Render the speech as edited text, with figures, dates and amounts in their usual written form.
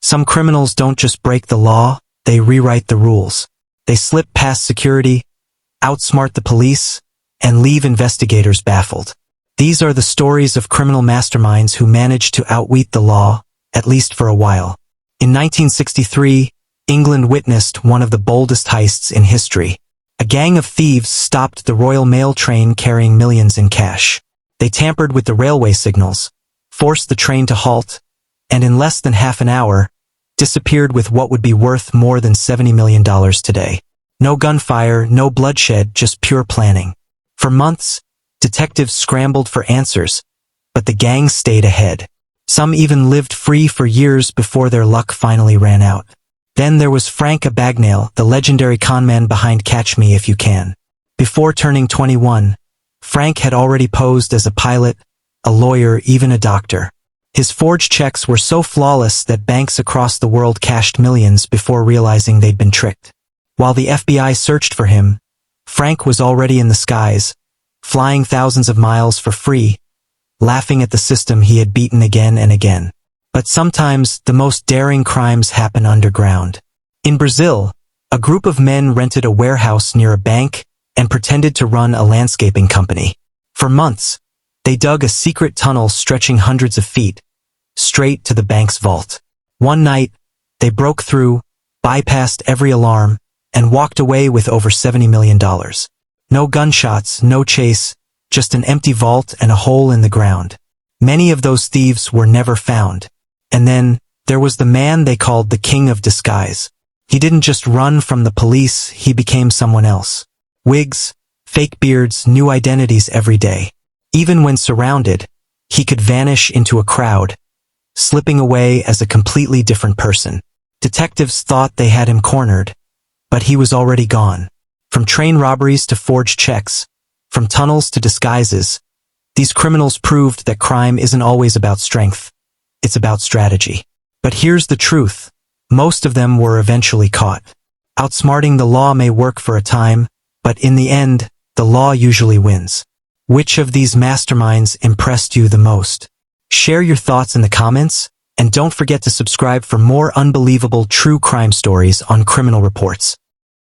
Some criminals don't just break the law, they rewrite the rules. They slip past security, outsmart the police, and leave investigators baffled. These are the stories of criminal masterminds who manage to outwit the law, at least for a while. In 1963, England witnessed one of the boldest heists in history. A gang of thieves stopped the Royal Mail train carrying millions in cash. They tampered with the railway signals, forced the train to halt, and in less than half an hour, disappeared with what would be worth more than $70 million today. No gunfire, no bloodshed, just pure planning. For months, detectives scrambled for answers, but the gang stayed ahead. Some even lived free for years before their luck finally ran out. Then there was Frank Abagnale, the legendary conman behind Catch Me If You Can. Before turning 21, Frank had already posed as a pilot, a lawyer, even a doctor. His forged checks were so flawless that banks across the world cashed millions before realizing they'd been tricked. While the FBI searched for him, Frank was already in the skies, flying thousands of miles for free, laughing at the system he had beaten again and again. But sometimes the most daring crimes happen underground. In Brazil, a group of men rented a warehouse near a bank and pretended to run a landscaping company. For months, they dug a secret tunnel stretching hundreds of feet, straight to the bank's vault. One night, they broke through, bypassed every alarm, and walked away with over $70 million. No gunshots, no chase, just an empty vault and a hole in the ground. Many of those thieves were never found. And then, there was the man they called the King of Disguise. He didn't just run from the police, he became someone else. Wigs, fake beards, new identities every day. Even when surrounded, he could vanish into a crowd, slipping away as a completely different person. Detectives thought they had him cornered, but he was already gone. From train robberies to forged checks, from tunnels to disguises, these criminals proved that crime isn't always about strength. It's about strategy. But here's the truth. Most of them were eventually caught. Outsmarting the law may work for a time, but in the end, the law usually wins. Which of these masterminds impressed you the most? Share your thoughts in the comments, and don't forget to subscribe for more unbelievable true crime stories on Criminal Reports.